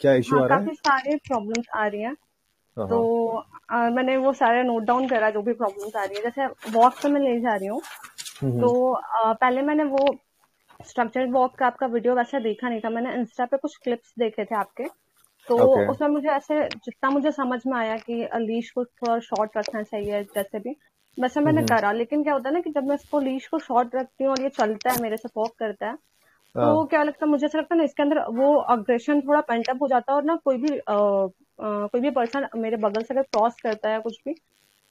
क्या इशू हाँ, आ रहा है? काफी सारे प्रॉब्लम्स आ रही हैं। हाँ तो हाँ। मैंने वो सारे नोट डाउन करा जो भी प्रॉब्लम्स आ रही है। जैसे वॉक पे मैं ले जा रही हूँ, तो हम्म। पहले मैंने वो स्ट्रक्चर्ड वॉक का आपका वीडियो वैसा देखा नहीं था। मैंने इंस्टा पे कुछ क्लिप्स देखे थे आपके, तो ओके। उसमें मुझे ऐसे जितना मुझे समझ में आया कि लीश को थोड़ा शॉर्ट रखना चाहिए जैसे भी, वैसे मैंने हम्म। करा। लेकिन क्या होता है ना कि जब मैं इसको लीश को शॉर्ट रखती हूँ और ये चलता है मेरे से वॉक करता है, तो हाँ। क्या लगता है मुझे, ऐसा लगता है ना इसके अंदर वो अग्रेशन थोड़ा पेंट अप हो जाता है। और ना कोई भी पर्सन मेरे बगल से अगर क्रॉस करता है कुछ भी,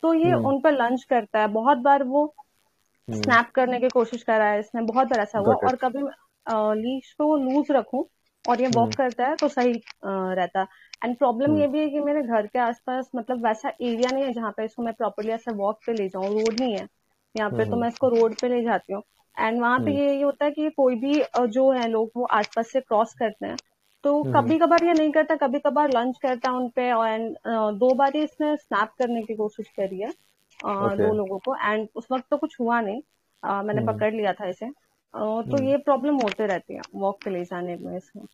तो ये हम्म। उन पर लंच करता है। बहुत बार वो हम्म। स्नैप करने की कोशिश करा है इसने, बहुत बार ऐसा हुआ। गॉट और इट। कभी लीश को लूज रखूं और ये वॉक हम्म। करता है तो सही रहता है। एंड प्रॉब्लम हम्म। ये भी है कि मेरे घर के आसपास मतलब वैसा एरिया नहीं है जहाँ पे इसको मैं प्रॉपरली ऐसे वॉक पे ले जाऊँ, रोड नहीं है यहाँ पे, तो हम्म। मैं इसको रोड पे ले जाती हूँ। एंड वहां पे हम्म। ये होता है कि कोई भी जो है लोग वो आसपास से क्रॉस करते हैं, तो हम्म। कभी कभार ये नहीं करता, कभी कभार लंच करता है उनपे। एंड 2 बार ही इसने स्नैप करने की कोशिश करी है ओके। 2 लोगों को, एंड उस वक्त तो कुछ हुआ नहीं। मैंने हम्म। पकड़ लिया था इसे। तो हम्म। ये प्रॉब्लम होते रहती है वॉक पे ले जाने में इसमें।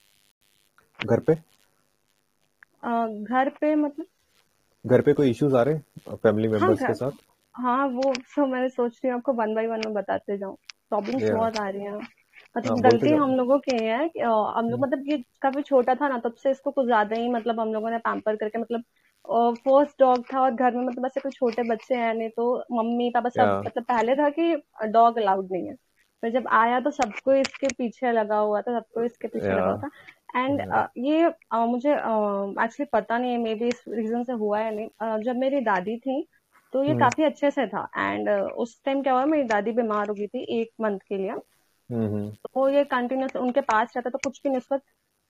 घर पे? घर पे मतलब? घर पे कोई इश्यूज आ रहे हैं फैमिली हाँ मेंबर्स के घर, साथ? हाँ वो तो मैंने सोच रही हूँ आपको वन बाय वन में बताते जाऊँ। प्रॉब्लम्स या बहुत आ रही हैं। हाँ, मतलब बोलते गलती जाओ। हम लोगों की है कि हम लोग हम्म। मतलब ये काफी छोटा था ना, तब से इसको कुछ ज्यादा ही मतलब हम लोगों ने पैम्पर करके, मतलब फर्स्ट डॉग था और घर में मतलब ऐसे कोई छोटे बच्चे हैं नहीं, तो मम्मी पापा या सब मतलब पहले था कि डॉग अलाउड नहीं है, फिर जब आया तो सबको इसके पीछे लगा हुआ था, सबको इसके पीछे या लगा हुआ था। एंड ये मुझे एक्चुअली पता नहीं है, मे बी इस रीजन से हुआ है नहीं। जब मेरी दादी थी तो ये हम्म। काफी अच्छे से था। एंड उस टाइम क्या हुआ, मेरी दादी बीमार हो गई थी 1 मंथ के लिए। हम्म। तो ये कंटिन्यूस उनके पास रहता, तो कुछ भी नहीं। उस वक्त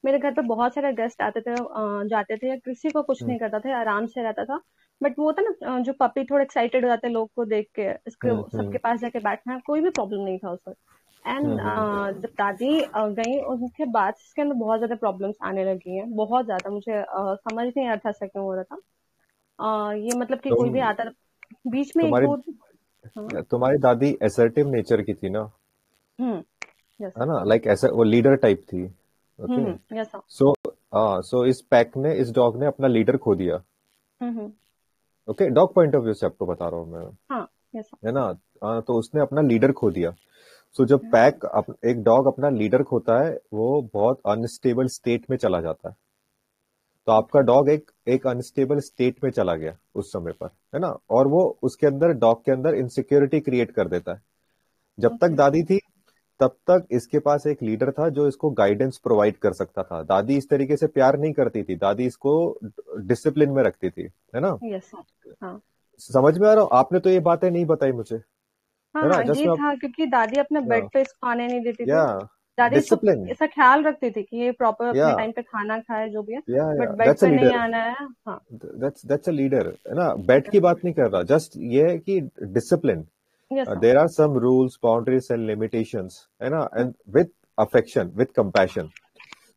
मेरे घर पे बहुत सारे गेस्ट आते थे, जाते थे, या किसी को कुछ हम्म। नहीं करता था, आराम से रहता था। बट वो होता ना जो पपी थोड़े एक्साइटेड हो जाते हैं लोग को देख के, इसके हम्म। सबके पास जाके बैठना, कोई भी प्रॉब्लम नहीं था उस वक्त। एंड हम्म। जब दादी गई उसके बाद इसके अंदर बहुत ज्यादा प्रॉब्लम्स आने लगी हैं, बहुत ज्यादा। मुझे समझ नहीं आ रहा था ऐसा क्यों हो रहा था। ये मतलब कि कोई तुम भी आता, बीच में एक तुम्हारी दो। हाँ। तुम्हारी दादी असर्टिव नेचर की थी ना? हम्म। यस। है ना, लाइक ऐसा वो लीडर टाइप थी। ओके। यस। सो हाँ, सो इस पैक ने, इस डॉग ने अपना लीडर खो दिया। Hmm. Okay, dog point of view से आपको बता रहा हूँ मैं। हाँ। यस। है ना? तो उसने अपना लीडर खो दिया। सो जब पैक एक डॉग अपना लीडर खोता है, वो बहुत अनस्टेबल स्टेट में चला जाता है। तो आपका डॉग एक एक अनस्टेबल स्टेट में चला गया उस समय पर, है ना? और वो उसके अंदर, डॉग के अंदर इनसिक्योरिटी क्रिएट कर देता है। जब तक ओके। दादी थी तब तक इसके पास एक लीडर था जो इसको गाइडेंस प्रोवाइड कर सकता था। दादी इस तरीके से प्यार नहीं करती थी, दादी इसको डिसिप्लिन में रखती थी, है ना? यस। हाँ। समझ में आ रहा हो? आपने तो ये बातें नहीं बताई मुझे, हाँ है ना? हाँ, जस्ट ये मैं था क्योंकि दादी अपने या बेड पे इसको आने नहीं देती या थी। दादी इसको डिसिप्लिन। ऐसा ख्याल रखती थी कि ये प्रॉपर या अपने टाइम पे खाना खाए जो भी है, या बट बेड दैट्स अ पे नहीं लीडर। आना है। हाँ। दैट्स अ लीडर, है ना? बैट की बात नहीं कर रहा, जस्ट ये है कि discipline. Yes. There are some rules, boundaries and limitations, है ना? And with affection, with compassion.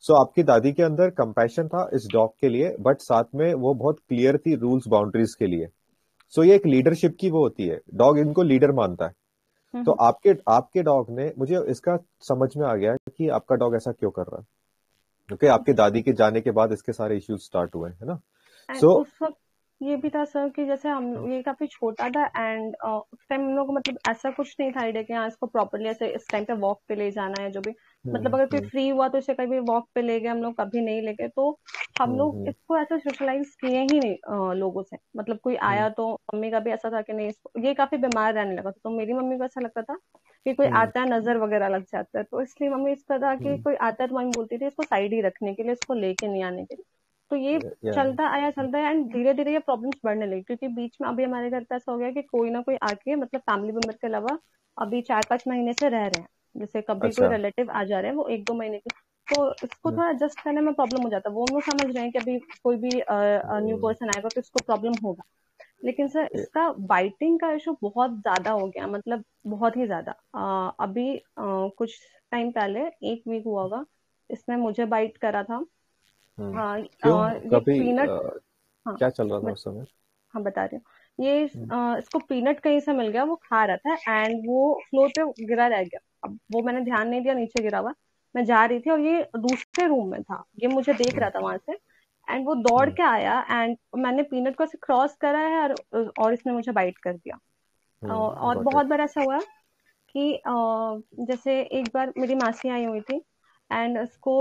So आपकी दादी के अंदर कंपैशन था इस डॉग के लिए, बट साथ में वो बहुत क्लियर थी रूल्स बाउंड्रीज के लिए। सो ये एक लीडरशिप की वो होती है, डॉग इनको लीडर मानता है। तो आपके आपके डॉग ने, मुझे इसका समझ में आ गया कि आपका डॉग ऐसा क्यों कर रहा है। ओके, आपके दादी के जाने के बाद इसके सारे इश्यूज स्टार्ट हुए, है ना? एंड सो उस वक्त ये भी था सर कि जैसे हम, ये काफी छोटा था। एंड उस टाइम हम लोग को मतलब ऐसा कुछ नहीं था आइडिया कि हाँ इसको प्रॉपरली ऐसे इस टाइम पे वॉक पे ले जाना है जो भी। मतलब अगर कोई फ्री हुआ तो इसे कभी वॉक पे ले गए, हम लोग कभी नहीं ले गए। तो हम लोग इसको ऐसे सोशलाइज किए ही नहीं लोगों से। मतलब कोई आया तो मम्मी का भी ऐसा था कि नहीं इसको, ये काफी बीमार रहने लगा था, तो मेरी मम्मी को ऐसा लगता था कि कोई आता है नजर वगैरह लग जाता है, तो इसलिए मम्मी इसका था कि कोई आता है तो मम्मी बोलती थी इसको साइड ही रखने के लिए, इसको लेके नहीं आने के लिए। तो ये चलता आया एंड धीरे धीरे ये प्रॉब्लम्स बढ़ने लगी, क्योंकि बीच में अभी हमारे घर पे ऐसा हो गया कि कोई ना कोई आके मतलब फैमिली मेंबर के अलावा अभी 4-5 महीने से रह रहे हैं। जैसे कभी कोई अच्छा। रिलेटिव आ जा रहे हैं वो 1-2 महीने के, तो इसको थोड़ा एडजस्ट करने में प्रॉब्लम हो जाता है। वो लोग समझ रहे हैं कि अभी कोई भी न्यू पर्सन आएगा तो इसको प्रॉब्लम होगा। लेकिन सर इसका बाइटिंग का इशू बहुत ज्यादा हो गया, मतलब बहुत ही ज्यादा। अभी कुछ टाइम पहले 1 वीक हुआ होगा, इसने मुझे बाइट करा था। क्यों? ये कभी पीनट। हाँ। क्या चल रहा था बत, उस समय? हाँ बता रही हूँ। ये इसको पीनट कहीं से मिल गया, वो खा रहा था एंड वो फ्लोर पे गिरा रह गया। अब वो मैंने ध्यान नहीं दिया, नीचे गिरा हुआ। मैं जा रही थी और ये दूसरे रूम में था, ये मुझे देख रहा था वहां से, एंड वो दौड़ के आया एंड मैंने पीनट को ऐसे क्रॉस करा है और इसने मुझे बाइट कर दिया। और गॉट इट। बहुत बार ऐसा हुआ कि जैसे एक बार मेरी मासी आई हुई थी एंड उसको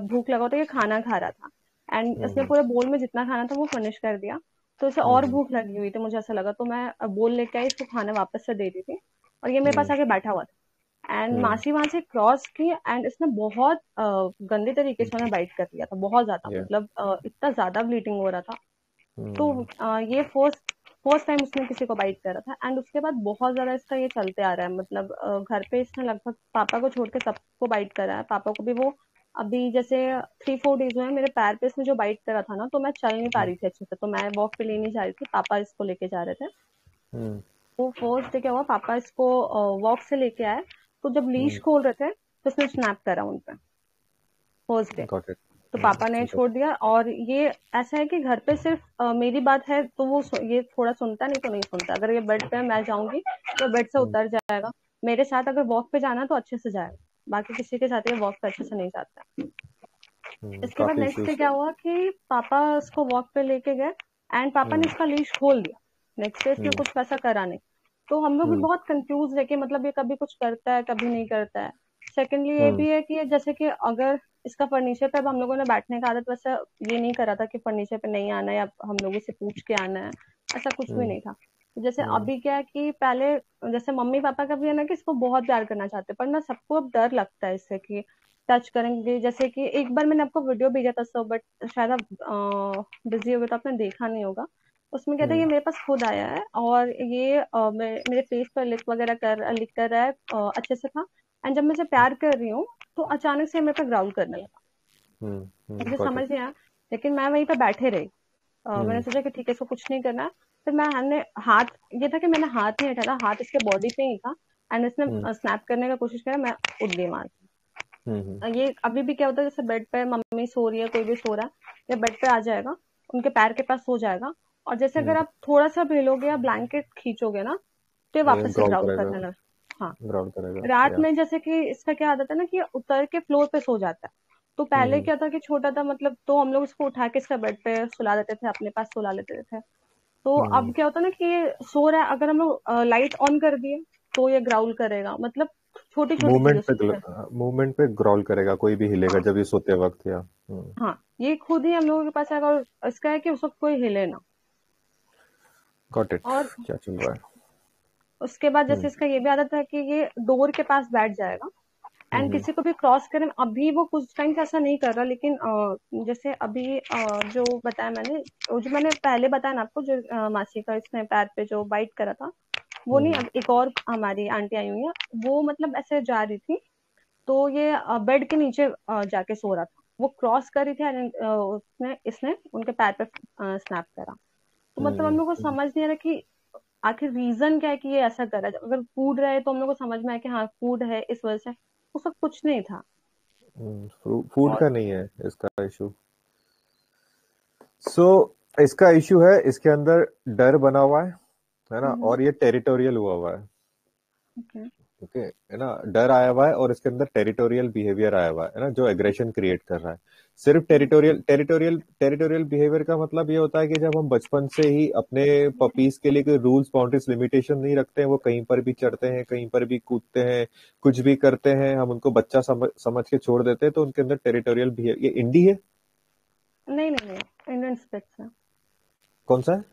भूख लगा तो ये खाना खा रहा था एंड इसने पूरे बोल में जितना खाना था वो फिनिश कर दिया। तो इसे और भूख लगी हुई थी, मुझे ऐसा लगा तो मैं बोल लेके आई, इसको खाना वापस से दे दी थी और ये मेरे पास आके बैठा हुआ था एंड मासी वहां से क्रॉस की एंड इसने बहुत गंदे तरीके से उन्हें बाइट कर दिया था, बहुत ज्यादा, मतलब इतना ज्यादा ब्लीडिंग हो रहा था। तो ये फर्स्ट फर्स्ट टाइम उसने किसी को बाइट करा था एंड उसके बाद बहुत ज्यादा इसका ये चलते आ रहा है, मतलब घर पे इसने लगभग पापा को छोड़ के सबको बाइट करा है। पापा को भी वो अभी जैसे 3-4 डेज हुए हैं, मेरे पैर पे इसने जो बाइट करा था ना, तो मैं चल नहीं पा रही थी अच्छे से, तो मैं वॉक पे ले नहीं जा रही थी, पापा इसको लेके जा रहे थे। तो फर्स्ट डे क्या हुआ, पापा इसको वॉक से लेके आए, तो जब लीश खोल रहे थे तो इसने स्नैप करा उन पे फर्स्ट डे। Got it. तो पापा ने छोड़ दिया। और ये ऐसा है कि घर पे सिर्फ मेरी बात है तो वो ये थोड़ा सुनता, नहीं तो नहीं सुनता। अगर ये बेड पे मैं जाऊंगी तो बेड से उतर जाएगा, मेरे साथ अगर वॉक पे जाना तो अच्छे से जाएगा, बाकी किसी के साथ ये वॉक पे अच्छे से नहीं जाता। इसके बाद काफी नेक्स्ट डे इश्यूज। क्या हुआ कि पापा उसको वॉक पे लेके गए एंड पापा ने इसका लीश खोल दिया। नेक्स्ट डे इसके कुछ वैसा करा नहीं। तो हम लोग भी बहुत कंफ्यूज है कि मतलब ये कभी कुछ करता है कभी नहीं करता है। सेकेंडली ये भी है कि जैसे कि अगर इसका फर्नीचर पे, अब हम लोगों ने बैठने का आदत वैसा ये नहीं करा था कि फर्नीचर पे नहीं आना है या हम लोगों से पूछ के आना है, ऐसा कुछ भी नहीं था। तो जैसे अभी क्या है कि पहले जैसे मम्मी पापा का भी है ना कि इसको बहुत प्यार करना चाहते हैं, पर ना सबको अब डर लगता है इससे कि टच करेंगे। जैसे कि एक बार मैंने आपको वीडियो भेजा था सब, बट शायद आप बिजी हो गए तो आपने देखा नहीं होगा। उसमें क्या था, ये मेरे पास खुद आया है और ये मेरे फेस पर लिख कर रहा है, अच्छे से था। एंड जब मैं इसे प्यार कर रही हूँ तो अचानक से मेरे पे ग्राउल करने लगा, मुझे गॉट समझ इट। नहीं आया। लेकिन मैं वहीं पे बैठे रही। मैंने सोचा कि ठीक है, इसको कुछ नहीं करना है। फिर मैंने हाथ, ये था कि मैंने हाथ नहीं उठाया, हाथ इसके बॉडी पे ही था एंड इसने स्नैप करने का कोशिश करा, मैं उठ गई वहां से। ये अभी भी क्या होता है, जैसे बेड पे मम्मी सो रही है, कोई भी सो रहा है, ये बेड पे आ जाएगा, उनके पैर के पास सो जाएगा, और जैसे अगर आप थोड़ा सा भी हिलोगे या ब्लैंकेट खींचोगे ना तो ये वापस से ग्राउल ग्राउल करेगा। करने लग। हाँ। ग्राउल करेगा रात या। में जैसे कि इसका क्या आदत है ना कि उतर के फ्लोर पे सो जाता है। तो पहले क्या था कि छोटा था, मतलब तो हम लोग इसको उठा के इसका बेड पे सुला देते थे, अपने पास सुला लेते थे। तो अब क्या होता है ना कि ये सो रहा है, अगर हम लोग लाइट ऑन कर दिए तो ये ग्राउल करेगा, मतलब छोटी छोटी चीजों से। मूवमेंट पे ग्राउल करेगा, कोई भी हिलेगा हाँ। जब ये सोते वक्त या। हाँ, ये खुद ही हम लोगों के पास आएगा और इसका है कि उस वक्त कोई हिले ना। Got it. और क्या चल रहा है? उसके बाद जैसे हम्म इसका ये भी आदत है कि ये डोर के पास बैठ जाएगा एंड हम्म किसी को भी क्रॉस करें। अभी वो कुछ टाइम से ऐसा नहीं कर रहा, लेकिन जैसे अभी जो बताया मैंने, जो मैंने पहले बताया ना आपको, जो मासी का इसने पैर पे जो बाइट करा था, वो नहीं, हम्म अब एक और हमारी आंटी आई हुई है, वो मतलब ऐसे जा रही थी तो ये बेड के नीचे जाके सो रहा था, वो क्रॉस कर रही थी and, उसने इसने उनके पैर पे स्नैप करा। तो मतलब हम लोग को समझ नहीं आ रहा कि आखिर रीजन क्या है कि ये ऐसा कर रहा है। अगर फूड रहे तो हम लोग को समझ में आया कि हाँ फूड है इस वजह से, वो सब कुछ नहीं था। फूड और का नहीं है इसका इशू। सो इसका इशू है इसके अंदर डर बना हुआ है ना, और ये टेरिटोरियल हुआ हुआ है। ओके। ओके है ना, डर आया हुआ है और इसके अंदर टेरिटोरियल बिहेवियर आया हुआ है ना, जो एग्रेशन क्रिएट कर रहा है। सिर्फ टेरिटोरियल बिहेवियर का मतलब ये होता है कि जब हम बचपन से ही अपने पपीज के लिए कोई रूल्स बाउंड्रीज लिमिटेशन नहीं रखते हैं, वो कहीं पर भी चढ़ते हैं, कहीं पर भी कूदते हैं, कुछ भी करते हैं, हम उनको बच्चा समझ के छोड़ देते हैं, तो उनके अंदर टेरिटोरियल बिहेवियर। ये इंडी है? नहीं नहीं नहीं, इंडियन स्पिट्स है। कौन सा है?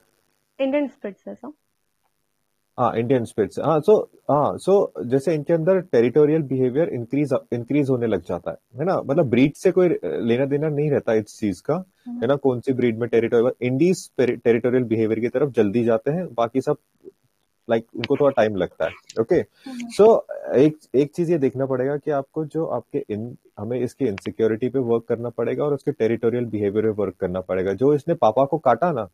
इंडियन स्पिट्स है सब। हाँ, इंडियन स्पिट्स। हाँ सो जैसे इनके अंदर टेरिटोरियल बिहेवियर इंक्रीज होने लग जाता है ना, मतलब ब्रीड से कोई लेना देना नहीं रहता इस चीज का, है ना, कौन सी ब्रीड में टेरिटोरियल। इंडीज टेरिटोरियल बिहेवियर की तरफ जल्दी जाते हैं, बाकी सब उनको थोड़ा टाइम लगता है। ओके। सो एक एक चीज ये देखना पड़ेगा कि आपको जो आपके हमें इसकी इनसिक्योरिटी पे वर्क करना पड़ेगा और उसके टेरिटोरियल बिहेवियर पे वर्क करना पड़ेगा। जो इसने पापा को काटा ना,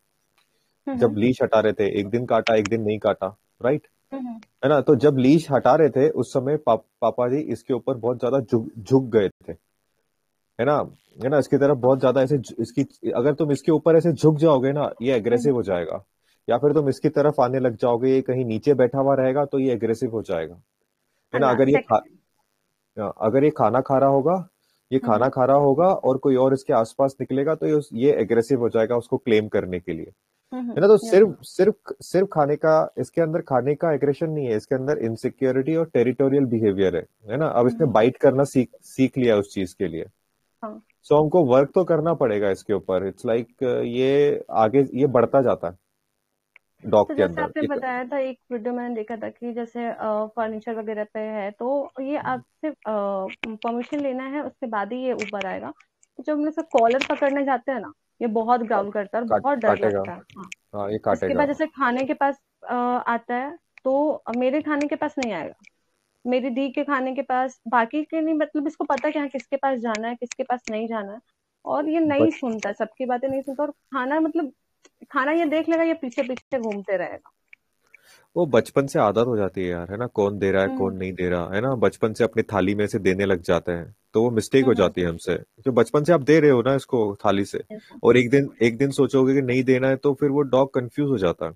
जब लीश हटा रहे थे, एक दिन काटा एक दिन नहीं काटा, राइट, है ना, तो जब लीश हटा रहे थे उस समय पापा जी इसके ऊपर बहुत ज्यादा झुक झुक गए थे, है ना, है ना, इसकी तरफ बहुत ज्यादा ऐसे इसकी, अगर तुम इसके ऊपर ऐसे झुक जाओगे ना ये एग्रेसिव हो जाएगा, या फिर तुम इसकी तरफ आने लग जाओगे, ये कहीं नीचे बैठा हुआ रहेगा तो ये एग्रेसिव हो जाएगा, है ना। अल्लाह अगर ये सेकंड। अगर ये खाना खा रहा होगा, ये खाना हम्म खा रहा होगा और कोई और इसके आसपास निकलेगा तो ये एग्रेसिव हो जाएगा उसको क्लेम करने के लिए, है ना। तो यस। सिर्फ सिर्फ सिर्फ खाने का, इसके अंदर खाने का एग्रेशन नहीं है, इसके अंदर इनसिक्योरिटी और टेरिटोरियल बिहेवियर है ना। अब इसने हम्म बाइट करना सीख सीख लिया उस चीज के लिए। हाँ। सो हमको वर्क तो करना पड़ेगा इसके ऊपर। इट्स लाइक ये आगे ये बढ़ता जाता है तो डॉग के जैसे अंदर आपने ये। बताया था, एक वीडियो मैंने देखा था कि जैसे फर्नीचर वगैरह पे है तो ये आपसे परमिशन लेना है, उसके बाद ही ये ऊपर आएगा। तो जब हम लोग कॉलर पकड़ने जाते हैं ना, ये बहुत ग्राउल करता है और बहुत डर काटेगा। लगता है। हाँ। हाँ ये इसके काटेगा। बाद जैसे खाने के पास आता है, तो मेरे खाने के पास नहीं आएगा, मेरी दी के खाने के पास, बाकी के नहीं, मतलब इसको पता है कि हाँ किसके पास जाना है किसके पास नहीं जाना है। और ये नहीं बच सुनता, सबकी बातें नहीं सुनता, और खाना मतलब खाना ये देख लेगा, ये पीछे पीछे घूमते रहेगा। वो बचपन से आदत हो जाती है यार, है ना, कौन दे रहा है हम्म कौन नहीं दे रहा है ना, बचपन से अपनी थाली में से देने लग जाते हैं तो वो मिस्टेक हो हम्म जाती है हमसे। जो बचपन से आप दे रहे हो ना इसको थाली से, हम्म और एक दिन सोचोगे कि नहीं देना है तो फिर वो डॉग कंफ्यूज हो जाता है।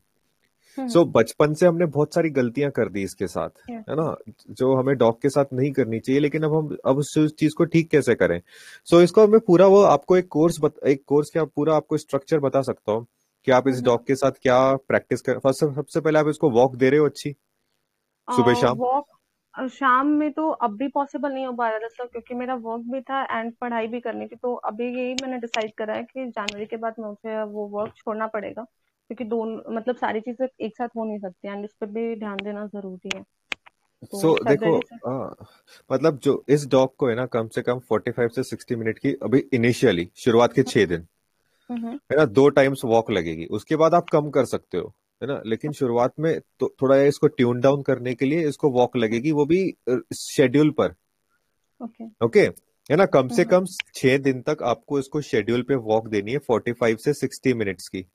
हम्म सो बचपन से हमने बहुत सारी गलतियां कर दी इसके साथ, है हम्म ना, जो हमें डॉग के साथ नहीं करनी चाहिए। लेकिन अब हम अब उस चीज को ठीक कैसे करें। सो इसको मैं पूरा वो आपको एक कोर्स क्या पूरा आपको स्ट्रक्चर बता सकता हूँ कि आप इस हम्म। डॉग के साथ क्या प्रैक्टिस कर। फर्स्ट सबसे पहले आप इसको वॉक दे रहे हो अच्छी, सुबह शाम। वॉक शाम में तो अभी पॉसिबल नहीं हो पा रहा था सर, क्योंकि मेरा वर्क भी था एंड पढ़ाई भी करनी थी। तो अभी यही मैंने डिसाइड करा है कि जनवरी के बाद मुझे वो वर्क छोड़ना पड़ेगा, क्योंकि दोनों मतलब सारी चीजें एक साथ हो नहीं सकती एंड इस पर भी ध्यान देना जरूरी है। सो तो देखो, फरवरी से। मतलब जो इस डॉग को है ना, कम से कम 45 से 60 मिनट की अभी इनिशियली शुरुआत के 6 दिन, हम्म है ना, 2 टाइम्स वॉक लगेगी। उसके बाद आप कम कर सकते हो, है ना। लेकिन शुरुआत में तो थोड़ा इसको ट्यून डाउन करने के लिए इसको वॉक लगेगी, वो भी शेड्यूल पर। ओके। ओके, है ना, कम से हम्म कम 6 दिन तक आपको इसको शेड्यूल पे वॉक देनी है 45 से 60 मिनट्स की।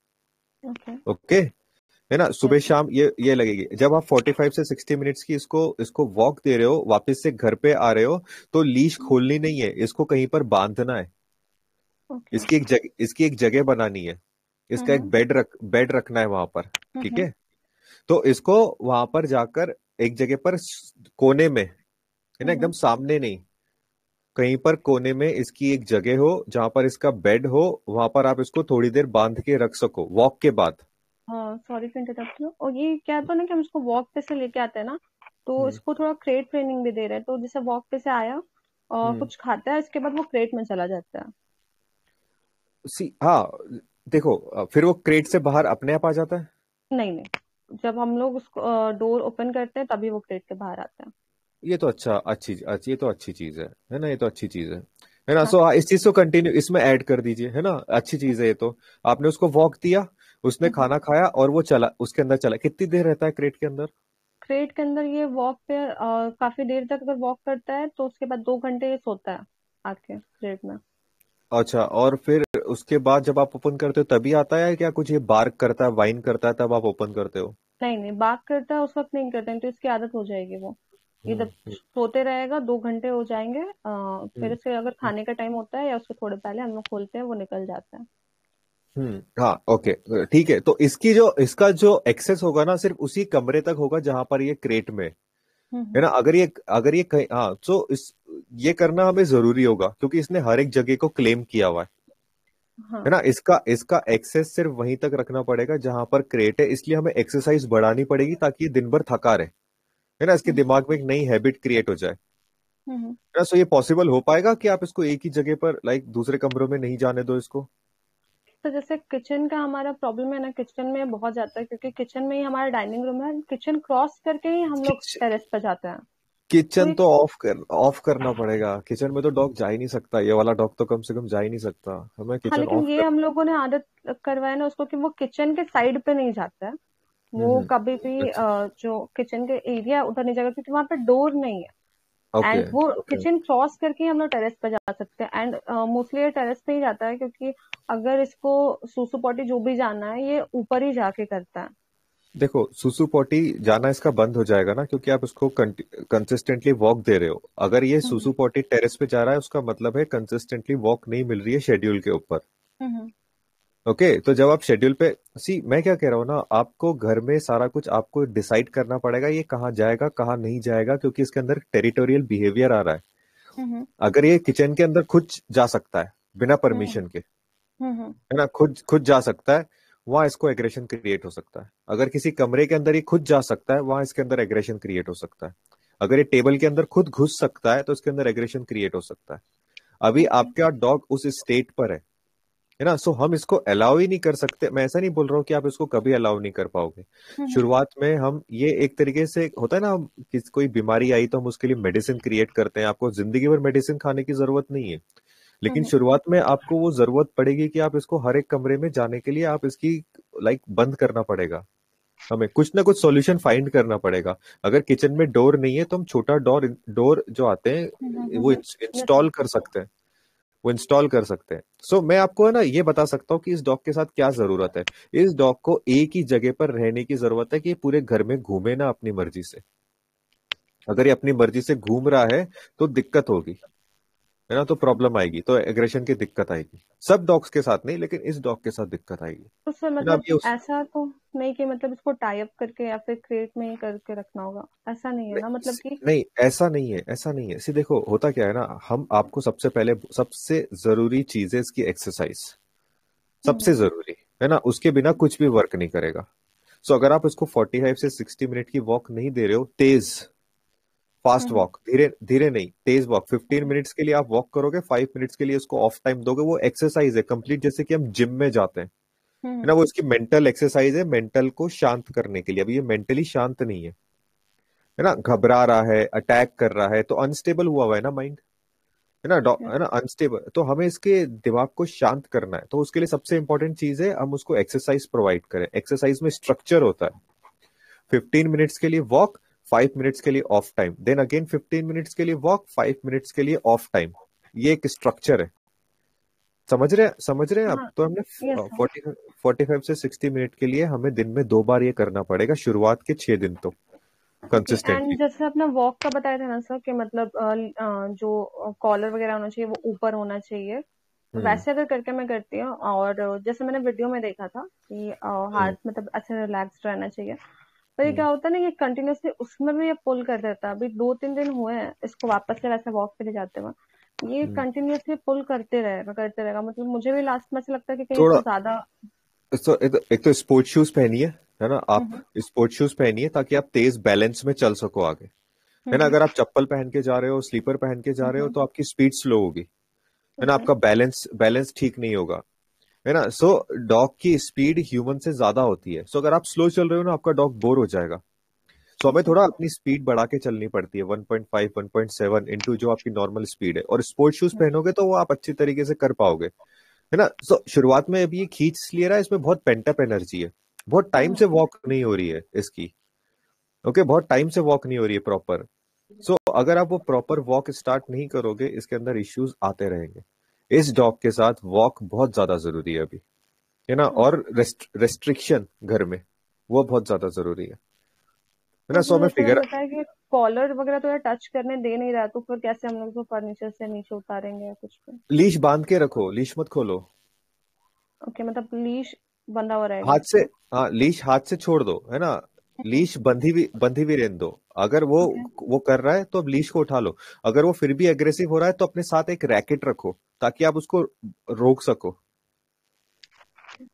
ओके। ओके, है ना, सुबह यस। शाम ये लगेगी। जब आप 45 से 60 मिनट्स की इसको इसको वॉक दे रहे हो, वापस से घर पे आ रहे हो, तो लीश खोलनी नहीं है, इसको कहीं पर बांधना है। ओके। इसकी एक जगह बनानी है, इसका एक हम्म बेड रखना है वहां पर। ठीक हम्म है, तो इसको वहां पर जाकर एक जगह पर कोने में, है ना, एकदम हम्म सामने नहीं, कहीं पर कोने में इसकी एक जगह हो जहां पर इसका बेड हो, वहां पर आप इसको थोड़ी देर बांध के रख सको वॉक के बाद। हाँ, सॉरी टू इंटरप्ट यू। और ये क्या तो ना कि हम इसको वॉक पे से लेके आते हैं ना, तो हम्म इसको थोड़ा क्रेट ट्रेनिंग भी दे रहे हैं। तो जैसे वॉक पे से आया और हम्म कुछ खाता है, इसके बाद वो क्रेट में चला जाता है। सी हाँ, देखो, फिर वो क्रेट से बाहर अपने आप आ जाता है। नहीं नहीं, जब हम लोग उसको डोर ओपन करते हैं तभी वो क्रेट के बाहर आता है। ये तो ये तो अच्छी चीज है ना, ये तो अच्छी चीज है ना। हाँ। सो इस चीज को कंटिन्यू इसमें ऐड कर दीजिए, है ना, अच्छी चीज है ये तो। आपने उसको वॉक दिया, उसने हम्म। खाना खाया और वो चला, उसके अंदर चला, कितनी देर रहता है क्रेट के अंदर। क्रेट के अंदर ये वॉक पे काफी देर तक अगर वॉक करता है तो उसके बाद 2 घंटे ये सोता है आके क्रेट में। अच्छा, और फिर उसके बाद जब आप ओपन करते हो तभी आता है, क्या कुछ ये बार्क करता है, वाइन करता है, तब आप ओपन करते हो। नहीं नहीं, बात करता है उस वक्त नहीं करते हैं, तो इसकी आदत हो जाएगी वो। ये जब हम्म सोते रहेगा 2 घंटे हो जाएंगे, फिर हम्म इसके अगर खाने का टाइम होता है या उसके थोड़े पहले हम लोग खोलते हैं, वो निकल जाता है। हाँ ओके, ठीक है। तो इसका जो एक्सेस होगा ना, सिर्फ उसी कमरे तक होगा जहां पर ये क्रेट में, है हम्म ना। अगर ये कहीं, हाँ, तो ये करना हमें जरूरी होगा क्योंकि इसने हर एक जगह को क्लेम किया हुआ है हाँ। ना। इसका एक्सेस सिर्फ वहीं तक रखना पड़ेगा जहां पर क्रेट है, इसलिए हमें एक्सरसाइज बढ़ानी पड़ेगी ताकि ये दिन भर थका रहे, है ना, इसके हम्म दिमाग में एक नई हैबिट क्रिएट हो जाए, हम्म। है ना। सो ये पॉसिबल हो पाएगा कि आप इसको एक ही जगह पर, लाइक दूसरे कमरों में नहीं जाने दो इसको। तो जैसे किचन का हमारा प्रॉब्लम है ना, किचन में बहुत जाता है, क्योंकि किचन में ही हमारा डाइनिंग रूम है, किचन क्रॉस करके ही हम लोग टेरेस पर जाते हैं। तो किचन ये तो ऑफ करना पड़ेगा, किचन में तो डॉग जा ही नहीं सकता, ये वाला डॉग तो कम से कम जा ही नहीं सकता, हमें हाँ, किचन लेकिन ऑफ ये कर। हम लोगों ने आदत करवाया ना उसको कि वो किचन के साइड पे नहीं जाता है। वो हम्म, कभी भी अच्छा, जो किचन के एरिया उधर नहीं जाएगा, क्योंकि वहां पे डोर नहीं है। ओके एंड वो ओके। किचन क्रॉस करके ही हम लोग टेरेस पे जा सकते हैं। एंड मोस्टली ये टेरेस पे ही जाता है, क्योंकि अगर इसको सूसू पॉटी जो भी जाना है ये ऊपर ही जाके करता है। देखो, सुसु पोटी जाना इसका बंद हो जाएगा ना, क्योंकि आप इसको कंसिस्टेंटली वॉक दे रहे हो। अगर ये हम्म सुसु पोटी टेरेस पे जा रहा है, उसका मतलब है कंसिस्टेंटली वॉक नहीं मिल रही है शेड्यूल के ऊपर। हम्म ओके, तो जब आप शेड्यूल पे, मैं क्या कह रहा हूँ ना, आपको घर में सारा कुछ आपको डिसाइड करना पड़ेगा, ये कहाँ जाएगा कहाँ नहीं जाएगा, क्योंकि इसके अंदर टेरिटोरियल बिहेवियर आ रहा है। अगर ये किचन के अंदर खुद जा सकता है बिना परमिशन के, है ना, खुद खुद जा सकता है, वहां इसको एग्रेशन क्रिएट हो सकता है। अगर किसी कमरे के अंदर ये खुद जा सकता है, वहां इसके अंदर एग्रेशन क्रिएट हो सकता है। अगर ये टेबल के अंदर खुद घुस सकता है तो इसके अंदर एग्रेशन क्रिएट हो सकता है। अभी आपका डॉग उस स्टेट पर है ना, सो हम इसको अलाउ ही नहीं कर सकते। मैं ऐसा नहीं बोल रहा हूँ कि आप इसको कभी अलाउ नहीं कर पाओगे। शुरुआत में हम ये एक तरीके से होता है ना, हम कोई बीमारी आई तो हम उसके लिए मेडिसिन क्रिएट करते हैं। आपको जिंदगी भर मेडिसिन खाने की जरूरत नहीं है, लेकिन शुरुआत में आपको वो जरूरत पड़ेगी कि आप इसको हर एक कमरे में जाने के लिए आप इसकी बंद करना पड़ेगा। हमें कुछ ना कुछ सॉल्यूशन फाइंड करना पड़ेगा। अगर किचन में डोर नहीं है तो हम छोटा डोर डोर जो आते हैं वो इंस्टॉल कर सकते हैं, वो इंस्टॉल कर सकते हैं। सो मैं आपको है ना ये बता सकता हूँ कि इस डॉग के साथ क्या जरूरत है। इस डॉग को एक ही जगह पर रहने की जरूरत है कि ये पूरे घर में घूमे ना अपनी मर्जी से। अगर ये अपनी मर्जी से घूम रहा है तो दिक्कत होगी, है ना, तो प्रॉब्लम आएगी, तो एग्रेशन की दिक्कत आएगी। सब डॉग्स के साथ नहीं, लेकिन इस डॉग के साथ दिक्कत आएगी। तो सर है ना, अब मतलब ये ऐसा तो नहीं कि मतलब इसको टाई अप करके या फिर क्रेट में ही करके रखना होगा, ऐसा नहीं है ना, मतलब कि नहीं, ऐसा नहीं है, ऐसा नहीं है। सी देखो, होता क्या है ना, हम आपको सबसे पहले सबसे जरूरी चीज है इसकी एक्सरसाइज, सबसे जरूरी, है ना, उसके बिना कुछ भी वर्क नहीं करेगा। सो अगर आप इसको 45 से 60 मिनट की वॉक नहीं दे रहे हो, तेज फास्ट वॉक, धीरे धीरे नहीं, तेज वॉक, 15 मिनट्स के लिए आप वॉक करोगे, 5 मिनट्स के लिए उसको ऑफ टाइम दोगे, वो एक्सरसाइज है कंप्लीट, जैसे कि हम जिम में जाते हैं, है ना, वो इसकी मेंटल एक्सरसाइज है, मेंटल को शांत करने के लिए। अभी ये मेंटली शांत नहीं है ना, घबरा रहा है, अटैक कर रहा है, तो अनस्टेबल हुआ है ना माइंड, है ना, अनस्टेबल। तो हमें इसके दिमाग को शांत करना है, तो उसके लिए सबसे इंपॉर्टेंट चीज है हम उसको एक्सरसाइज प्रोवाइड करें। एक्सरसाइज में स्ट्रक्चर होता है, 15 मिनट्स के लिए वॉक, 5 मिनट्स के लिए off time, then again 15 minutes के लिए वॉक, 5 मिनट्स के लिए ऑफ टाइम। ये एक स्ट्रक्चर है। समझ रहे हैं आप? हाँ, तो हमने यस सर। 45 से 60 मिनट के लिए हमें दिन में 2 बार ये करना पड़ेगा, शुरुआत के 6 दिन तो ओके, एंड कंसिस्टेंटली। जैसे आपने वॉक का बताया था ना सर कि मतलब जो कॉलर वगैरह होना चाहिए वो ऊपर होना चाहिए, हम्म वैसे अगर करके मैं करती हूँ, और जैसे मैंने वीडियो में देखा था कि हाथ हम्म मतलब अच्छे रिलैक्स रहना चाहिए, पर ये हम्म क्या होता है ना, ये कंटिन्यूसली उसमें भी ये पुल कर देता है। अभी 2-3 दिन हुए हैं इसको वापस से वैसे वॉक पे ले जाते हुए, ये हम्म। कंटिन्यूसली पुल करते रहेगा, मतलब मुझे भी लास्ट में ऐसा लगता है कि कहीं थोड़ा, इसको ज्यादा। तो एक तो स्पोर्ट्स शूज पहनिए, है ना, आप हम्म स्पोर्ट्स शूज पहनिए ताकि आप तेज बैलेंस में चल सको आगे। है ना, हम्म अगर आप चप्पल पहन के जा रहे हो, स्लीपर पहन के जा रहे हो, हम्म तो आपकी स्पीड स्लो होगी, है ना, ओके। आपका बैलेंस बैलेंस ठीक नहीं होगा, है ना। सो डॉग की स्पीड ह्यूमन से ज्यादा होती है, सो अगर आप स्लो चल रहे हो ना, आपका डॉग बोर हो जाएगा। सो हमें ओके। थोड़ा अपनी स्पीड बढ़ा के चलनी पड़ती है, 1.5 1.7 इंटू जो आपकी नॉर्मल स्पीड है, और स्पोर्ट्स शूज पहनोगे तो वो आप अच्छी तरीके से कर पाओगे, है ना। सो शुरुआत में अभी ये खींच ले रहा है, इसमें बहुत पेंटअप एनर्जी है, बहुत टाइम से वॉक नहीं हो रही है इसकी। ओके, बहुत टाइम से वॉक नहीं हो रही है प्रॉपर। सो अगर आप वो प्रॉपर वॉक स्टार्ट नहीं करोगे, इसके अंदर इश्यूज आते रहेंगे। इस डॉग के साथ वॉक बहुत ज्यादा जरूरी है अभी, है ना, और रेस्ट्रिक्शन घर में, वो बहुत ज्यादा जरूरी है ना। तो सो फिर हमें जैसे मैंने फिगर, बताया कि कॉलर वगैरह तो यार टच करने दे नहीं रहा, तो फिर कैसे हम लोग उसको फर्नीचर से नीचे उतारेंगे या कुछ भी? लीश बांध के रखो, लीश मत खोलो। ओके, मतलब लीश बंधा हुआ रहेगा हाथ से, इसका? हाँ, लीश हाथ से छोड़ दो, है ना, लीश बंधी भी रहने दो। अगर ओके। वो कर रहा है तो अब लीश को उठा लो। अगर वो फिर भी एग्रेसिव हो रहा है तो अपने साथ एक रैकेट रखो ताकि आप उसको रोक सको,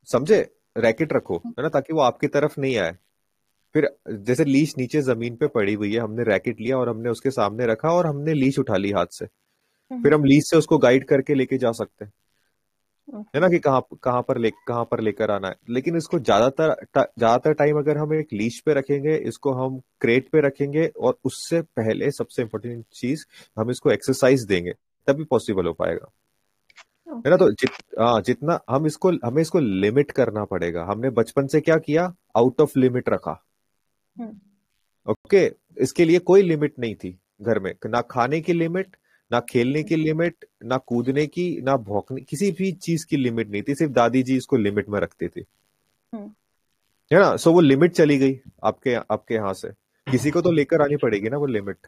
समझे, रैकेट रखो, है ना, ताकि वो आपकी तरफ नहीं आए। फिर जैसे लीश नीचे जमीन पे पड़ी हुई है, हमने रैकेट लिया और हमने उसके सामने रखा और हमने लीश उठा ली हाथ से, फिर हम लीश से उसको गाइड करके लेके जा सकते हैं, है ओके। ना, कि कहाँ पर लेकर आना है। लेकिन इसको ज्यादातर टाइम अगर हम एक लीश पे रखेंगे, इसको हम क्रेट पे रखेंगे, और उससे पहले सबसे इंपॉर्टेंट चीज, हम इसको एक्सरसाइज देंगे, तभी पॉसिबल हो पाएगा, है ना। ओके। तो जितना हमें इसको लिमिट करना पड़ेगा। हमने बचपन से क्या किया, आउट ऑफ लिमिट रखा। हम्म ओके, इसके लिए कोई लिमिट नहीं थी घर में, ना खाने की लिमिट, ना खेलने की लिमिट, ना कूदने की, ना भौंकने, किसी भी चीज की लिमिट नहीं थी, सिर्फ दादी जी इसको लिमिट में रखती थी, हम्म है ना। सो वो लिमिट चली गई आपके आपके यहाँ से, किसी को तो लेकर आनी पड़ेगी ना वो लिमिट,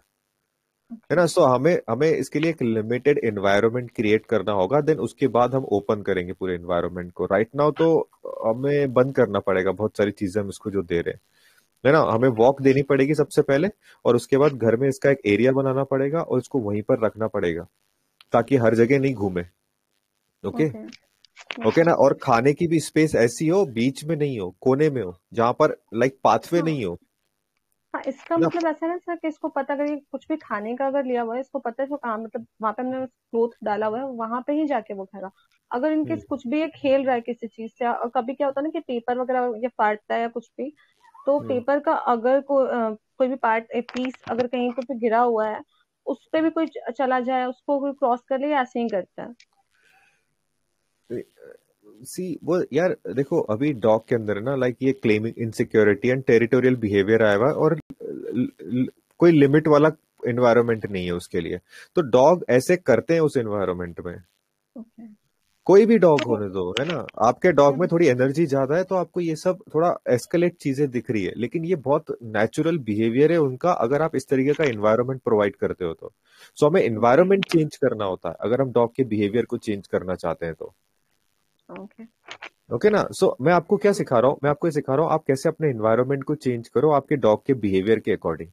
है ओके। ना। सो हमें हमें इसके लिए एक लिमिटेड एनवायरनमेंट क्रिएट करना होगा, देन उसके बाद हम ओपन करेंगे पूरे एनवायरनमेंट को। राइट नाउ तो हमें बंद करना पड़ेगा बहुत सारी चीजें हम इसको जो दे रहे हैं। है ना, हमें वॉक देनी पड़ेगी सबसे पहले, और उसके बाद घर में इसका एक एरिया बनाना पड़ेगा और इसको वहीं पर रखना पड़ेगा ताकि हर जगह नहीं घूमे। ओके। ओके। ओके ना, और खाने की भी स्पेस ऐसी हो, बीच में नहीं हो, कोने में हो, जहां पर लाइक पाथवे हाँ नहीं हो। हाँ, इसका है ना। मतलब ऐसा है ना सर कि इसको पता, अगर ये कुछ भी खाने का अगर लिया हुआ है, इसको पता है इसको कहाँ, मतलब वहां पे हमने क्लोथ डाला हुआ है, वहां पे ही जाके वो खाएगा। अगर हम्म इनकेस कुछ भी ये खेल रहा है किसी चीज से, और कभी क्या होता है ना कि पेपर वगैरह ये फाड़ता है या कुछ भी, तो हम्म। पेपर का अगर कोई भी पार्ट पीस अगर कहीं पे भी गिरा हुआ है, उस पे भी कोई चला जाए, उसको कोई क्रॉस कर ले, ऐसे ही करता है। सी वो यार देखो, अभी डॉग के अंदर ना लाइक ये claiming insecurity and territorial behaviour आया हुआ है, और कोई लिमिट वाला एनवायरनमेंट नहीं है उसके लिए। तो डॉग ऐसे करते हैं उस एनवायरनमेंट में। ओके। कोई भी डॉग तो होने दो, है ना। आपके डॉग में हम्म, थोड़ी एनर्जी ज्यादा है तो आपको ये सब थोड़ा एस्केलेट चीजें दिख रही है, लेकिन ये बहुत नेचुरल बिहेवियर है उनका, अगर आप इस तरीके का एनवायरनमेंट प्रोवाइड करते हो तो। सो हमें एनवायरनमेंट चेंज करना होता है अगर हम डॉग के बिहेवियर को चेंज करना चाहते हैं तो। ओके। ओके ना। सो मैं आपको क्या सिखा रहा हूँ, मैं आपको ये सिखा रहा हूँ आप कैसे अपने एनवायरनमेंट को चेंज करो आपके डॉग के बिहेवियर के अकॉर्डिंग।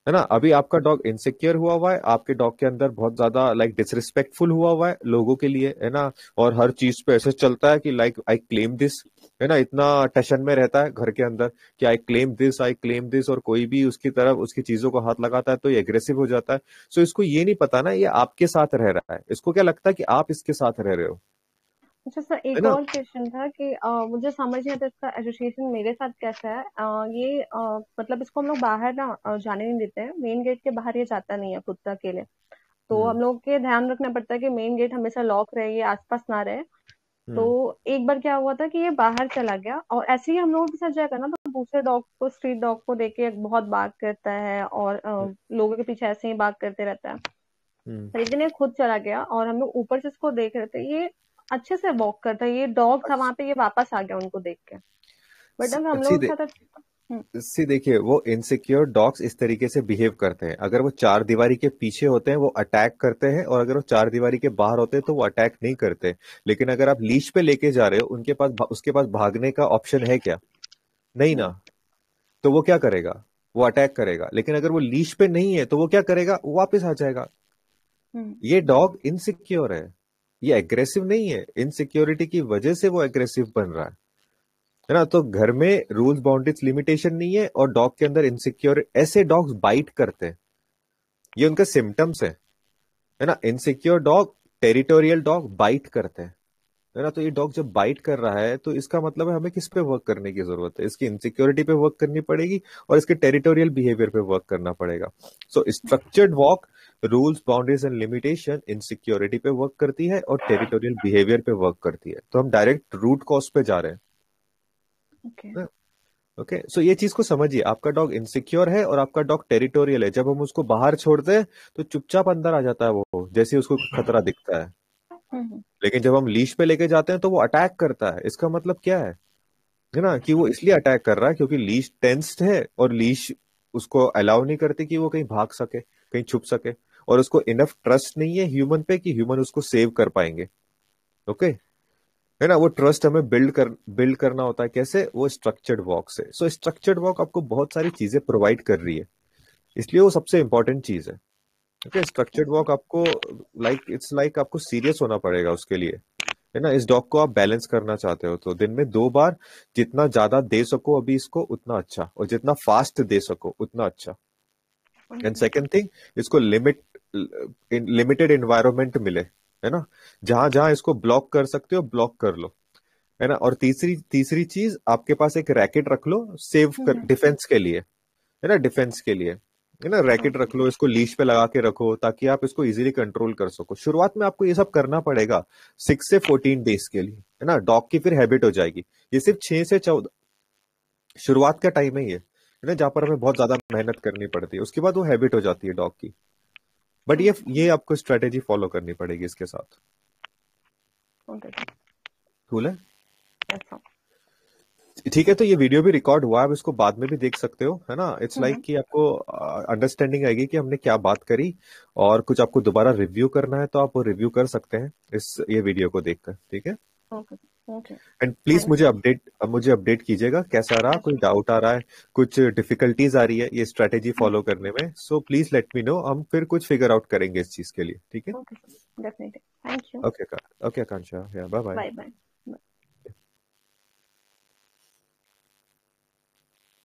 है ना। अभी आपका डॉग इनसिक्योर हुआ हुआ है, आपके डॉग के अंदर बहुत ज्यादा लाइक डिसरिस्पेक्टफुल हुआ हुआ है लोगों के लिए, है ना। और हर चीज पे ऐसे चलता है कि लाइक आई क्लेम दिस, है ना। इतना टशन में रहता है घर के अंदर कि I claim this, I claim this, और कोई भी उसकी तरफ उसकी चीजों को हाथ लगाता है तो ये एग्रेसिव हो जाता है। सो इसको ये नहीं पता ना ये आपके साथ रह रहा है, इसको क्या लगता है कि आप इसके साथ रह रहे हो। अच्छा सर, है एक ना। और क्वेश्चन था कि मुझे समझ नहीं आता इसका एसोसिएशन मेरे साथ कैसा है। ये मतलब इसको हम लोग बाहर ना जाने नहीं देते हैं, मेन गेट के बाहर ये जाता नहीं है कुत्ता अकेले। तो हम्म हम लोग के ध्यान रखना पड़ता है कि मेन गेट हमेशा लॉक रहे, ये आसपास ना रहे। तो हम्म एक बार क्या हुआ था कि ये बाहर चला गया, और ऐसे ही हम लोगों के साथ जाएगा ना, तो दूसरे डॉग को, स्ट्रीट डॉग को देख के बहुत बाग करता है, और लोगों के पीछे ऐसे ही बाग करते रहता है। हम्म। पर एक दिन ये खुद चला गया, और हम लोग ऊपर से इसको देख रहे थे, ये अच्छे से वॉक करता है, ये डॉग था वहां पे, ये वापस आ गया उनको देख के। बट अगर हम लोगों के सीधे साथ हम्म, सी देखिए, वो इनसिक्योर डॉग्स इस तरीके से बिहेव करते हैं, अगर वो चार दीवारी के पीछे होते हैं वो अटैक करते हैं, और अगर वो चार दीवारी के बाहर होते हैं तो वो अटैक नहीं करते। लेकिन अगर आप लीश पे लेके जा रहे हो उनके पास उसके पास भागने का ऑप्शन है क्या? नहीं ना। हम्म, तो वो क्या करेगा? वो अटैक करेगा। लेकिन अगर वो लीश पे नहीं है तो वो क्या करेगा? वो वापस आ जाएगा। हम्म, ये डॉग इनसिक्योर है, ये एग्रेसिव नहीं है, इनसिक्योरिटी की वजह से वो एग्रेसिव बन रहा है ना। तो घर में रूल्स बाउंड्रीज लिमिटेशन नहीं है और डॉग के अंदर इनसिक्योर, ऐसे डॉग्स बाइट करते हैं, ये उनका सिम्टम्स है ना। Insecure dog, territorial dog bite करते हैं, है ना। तो ये डॉग जब बाइट कर रहा है तो इसका मतलब है हमें किस पे वर्क करने की जरूरत है? इसकी इनसिक्योरिटी पे वर्क करनी पड़ेगी और इसके टेरिटोरियल बिहेवियर पे वर्क करना पड़ेगा। So structured walk, rules boundaries and limitation insecurity पे वर्क करती है और टेरिटोरियल बिहेवियर पे वर्क करती है। तो हम डायरेक्ट रूट कॉज पे जा रहे ओके। हैं। ओके। सो ये चीज को समझिए, आपका डॉग इनसिक्योर है और आपका डॉग टेरिटोरियल है। जब हम उसको बाहर छोड़ते हैं तो चुपचाप अंदर आ जाता है वो, जैसे ही उसको खतरा दिखता है। हम्म, लेकिन जब हम लीश पे लेके जाते हैं तो वो अटैक करता है। इसका मतलब क्या है ना, कि वो इसलिए अटैक कर रहा है क्योंकि लीश टेंस्ड है और लीश उसको अलाउ नहीं करती कि वो कहीं भाग सके, कहीं छुप सके, और उसको इनफ ट्रस्ट नहीं है ह्यूमन पे कि ह्यूमन उसको सेव कर पाएंगे। ओके। है ना। वो ट्रस्ट हमें बिल्ड करना होता है कैसे? वो स्ट्रक्चर्ड वॉक से। सो स्ट्रक्चर्ड वॉक आपको बहुत सारी चीजें प्रोवाइड कर रही है, इसलिए वो सबसे इंपॉर्टेंट चीज है। ओके। Structured okay. वॉक आपको इट्स लाइक आपको सीरियस होना पड़ेगा उसके लिए, है ना। इस डॉग को आप बैलेंस करना चाहते हो तो दिन में 2 बार, जितना ज्यादा दे सको अभी इसको उतना अच्छा, और जितना फास्ट दे सको उतना अच्छा। And okay. सेकेंड थिंग, इसको लिमिटेड एनवायरनमेंट मिले, है ना। जहां जहां इसको ब्लॉक कर सकते हो ब्लॉक कर लो, है ना। और तीसरी तीसरी चीज, आपके पास एक रैकेट रख लो सेव कर, हम्म, डिफेंस के लिए, है ना। डिफेंस के लिए, है ना, रैकेट ओके। रख लो, इसको लीश पे लगा के रखो ताकि आप इसको इजीली कंट्रोल कर सको। शुरुआत में आपको ये सब करना पड़ेगा 6 से 14 डेज के लिए, है ना। डॉग की फिर हैबिट हो जाएगी। ये सिर्फ 6 से 14 शुरुआत का टाइम है ये, है ना, जहां पर हमें बहुत ज्यादा मेहनत करनी पड़ती है। उसके बाद वो हैबिट हो जाती है डॉग की। बट ये ओके। ये आपको स्ट्रेटेजी फॉलो करनी पड़ेगी इसके साथ। ओके। कूल है। ऐसा। ठीक है। तो ये वीडियो भी रिकॉर्ड हुआ है, आप इसको बाद में भी देख सकते हो, है ना। इट्स लाइक हम्म, कि आपको अंडरस्टैंडिंग आएगी कि हमने क्या बात करी। और कुछ आपको दोबारा रिव्यू करना है तो आप वो रिव्यू कर सकते हैं इस ये वीडियो को देखकर। ठीक है। Okay. Okay, and please thank you. मुझे अपडेट कीजिएगा कैसा रहा, यस, कोई डाउट आ रहा है, कुछ डिफिकल्टीज आ रही है ये स्ट्रेटेजी फॉलो करने में, so please let me know, हम फिर कुछ फिगर आउट करेंगे इस चीज के लिए, ठीक है? Okay sir, definitely, thank you. Okay, okay Akanksha, या बाय बाय। Bye bye.